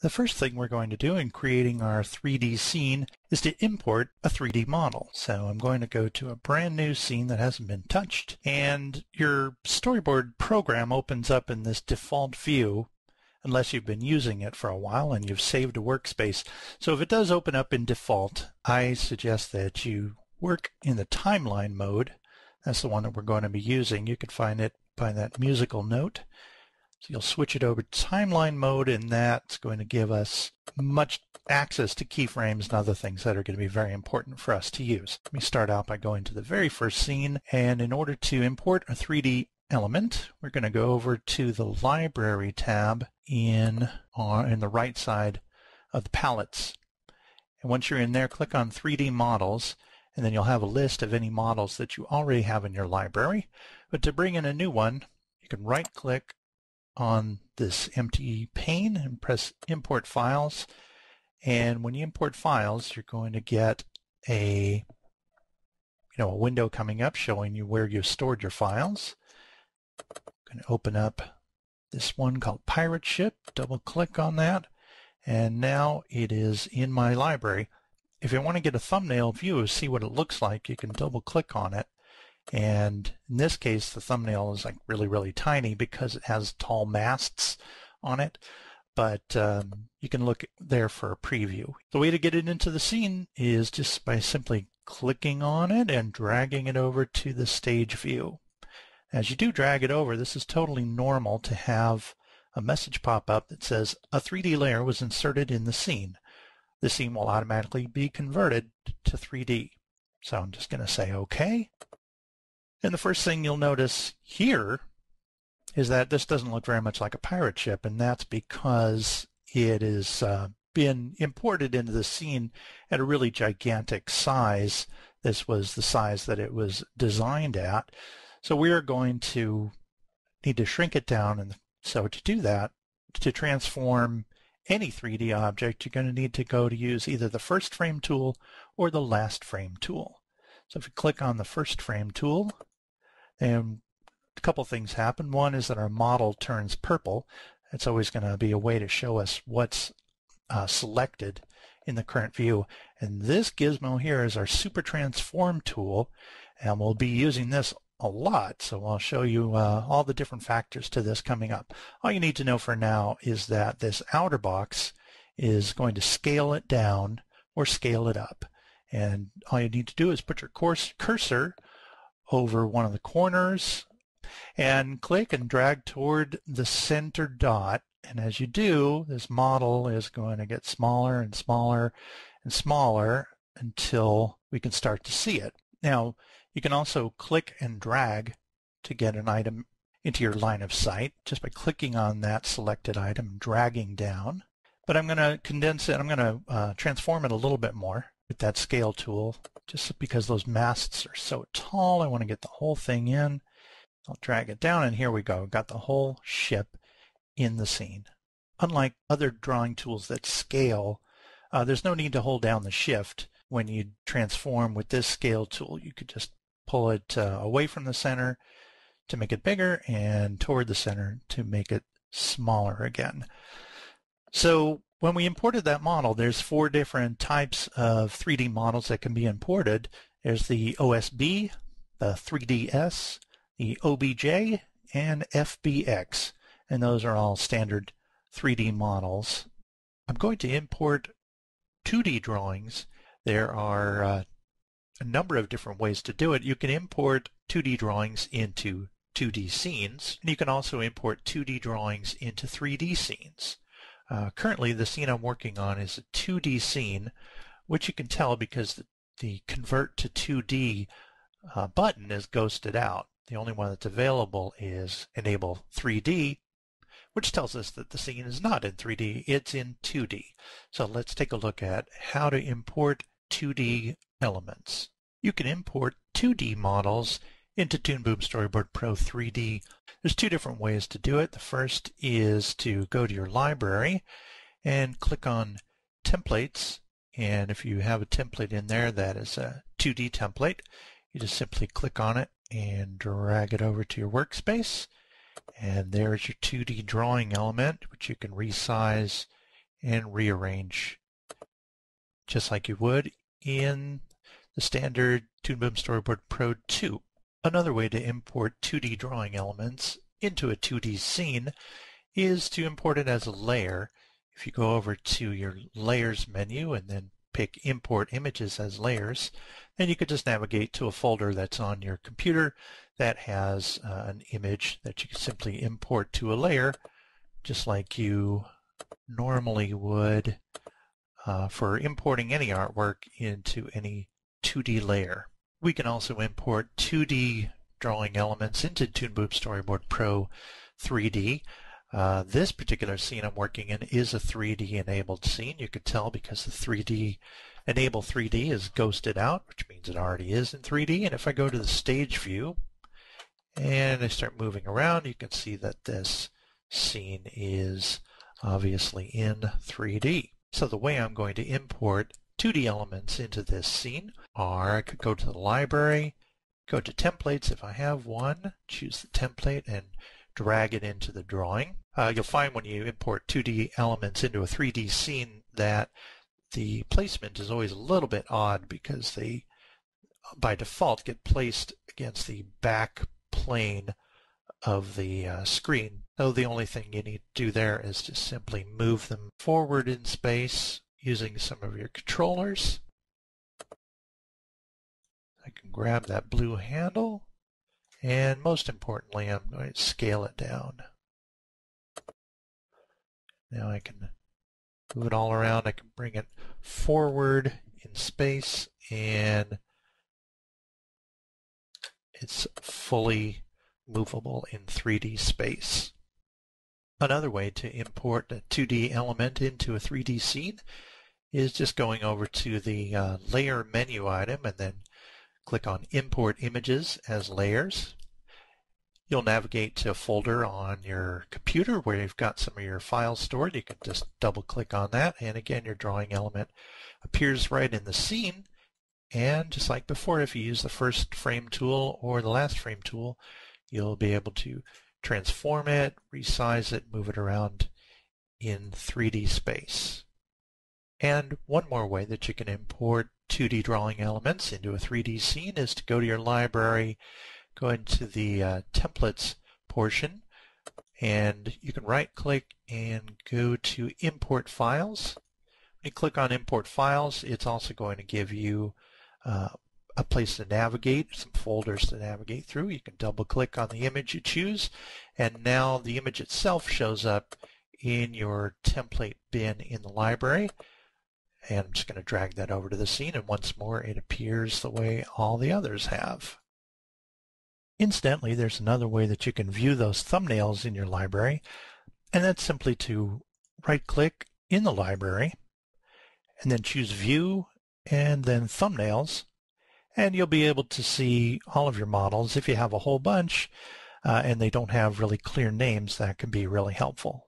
The first thing we're going to do in creating our 3D scene is to import a 3D model. So I'm going to go to a brand new scene that hasn't been touched, and your Storyboard program opens up in this default view unless you've been using it for a while and you've saved a workspace. So if it does open up in default, I suggest that you work in the timeline mode. That's the one that we're going to be using. You can find it by that musical note. So you'll switch it over to timeline mode, and that's going to give us much access to keyframes and other things that are going to be very important for us to use. Let me start out by going to the very first scene, and in order to import a 3D element, we're going to go over to the Library tab in the right side of the palettes. And once you're in there, click on 3D Models, and then you'll have a list of any models that you already have in your library. But to bring in a new one, you can right-click on this empty pane and press Import Files. And when you import files, you're going to get a window coming up showing you where you've stored your files. I'm going to open up this one called Pirate Ship, double click on that, and now it is in my library. If you want to get a thumbnail view, see what it looks like, you can double click on it. And in this case, the thumbnail is like really tiny because it has tall masts on it. But you can look there for a preview. The way to get it into the scene is just by simply clicking on it and dragging it over to the stage view. As you do drag it over, this is totally normal to have a message pop up that says a 3D layer was inserted in the scene. The scene will automatically be converted to 3D. So I'm just going to say OK. And the first thing you'll notice here is that this doesn't look very much like a pirate ship, and that's because it has been imported into the scene at a really gigantic size. This was the size that it was designed at. So we are going to need to shrink it down, and so to do that, to transform any 3D object, you're going to need to go to use either the first frame tool or the last frame tool. So if you click on the first frame tool, and a couple things happen. One is that our model turns purple. It's always going to be a way to show us what's selected in the current view. And this gizmo here is our Super Transform tool, and we'll be using this a lot. So I'll show you all the different factors to this coming up. All you need to know for now is that this outer box is going to scale it down or scale it up. And all you need to do is put your cursor over one of the corners and click and drag toward the center dot. And as you do, this model is going to get smaller and smaller and smaller until we can start to see it. Now, you can also click and drag to get an item into your line of sight just by clicking on that selected item, dragging down. But I'm going to condense it. I'm going to transform it a little bit more with that scale tool, just because those masts are so tall. I want to get the whole thing in. I'll drag it down, and here we go. We've got the whole ship in the scene. Unlike other drawing tools that scale, there's no need to hold down the shift when you transform with this scale tool. You could just pull it away from the center to make it bigger and toward the center to make it smaller again. So when we imported that model, there's 4 different types of 3D models that can be imported. There's the OSB, the 3DS, the OBJ, and FBX, and those are all standard 3D models. I'm going to import 2D drawings. There are a number of different ways to do it. You can import 2D drawings into 2D scenes, and you can also import 2D drawings into 3D scenes. Currently, the scene I'm working on is a 2D scene, which you can tell because the Convert to 2D button is ghosted out. The only one that's available is Enable 3D, which tells us that the scene is not in 3D, it's in 2D. So let's take a look at how to import 2D elements. You can import 2D models into Toon Boom Storyboard Pro 3D. There's 2 different ways to do it. The first is to go to your library and click on Templates, and if you have a template in there that is a 2D template, you just simply click on it and drag it over to your workspace, and there's your 2D drawing element, which you can resize and rearrange just like you would in the standard Toon Boom Storyboard Pro 2. Another way to import 2D drawing elements into a 2D scene is to import it as a layer. If you go over to your Layers menu and then pick Import Images as Layers, then you could just navigate to a folder that's on your computer that has an image that you can simply import to a layer, just like you normally would for importing any artwork into any 2D layer. We can also import 2D drawing elements into Toon Boom Storyboard Pro 3D. This particular scene I'm working in is a 3D enabled scene. You could tell because the 3D Enable 3D is ghosted out, which means it already is in 3D. And if I go to the stage view and I start moving around, you can see that this scene is obviously in 3D. So the way I'm going to import 2D elements into this scene are, I could go to the library, go to templates if I have one, choose the template and drag it into the drawing. You'll find when you import 2D elements into a 3D scene that the placement is always a little bit odd because they, by default, get placed against the back plane of the screen. So the only thing you need to do there is just simply move them forward in space using some of your controllers. I can grab that blue handle, and most importantly, I'm going to scale it down. Now I can move it all around. I can bring it forward in space, and it's fully movable in 3D space. Another way to import a 2D element into a 3D scene is just going over to the Layer menu item and then click on Import Images as Layers. You'll navigate to a folder on your computer where you've got some of your files stored. You can just double click on that, and again your drawing element appears right in the scene. And just like before, if you use the first frame tool or the last frame tool, you'll be able to transform it, resize it, move it around in 3D space. And one more way that you can import 2D drawing elements into a 3D scene is to go to your library, go into the templates portion, and you can right-click and go to Import Files. When you click on Import Files, it's also going to give you a place to navigate, some folders to navigate through. You can double-click on the image you choose, and now the image itself shows up in your template bin in the library. And I'm just going to drag that over to the scene, and once more it appears the way all the others have. Incidentally, there's another way that you can view those thumbnails in your library, and that's simply to right-click in the library and then choose View and then Thumbnails, and you'll be able to see all of your models. If you have a whole bunch and they don't have really clear names, that can be really helpful.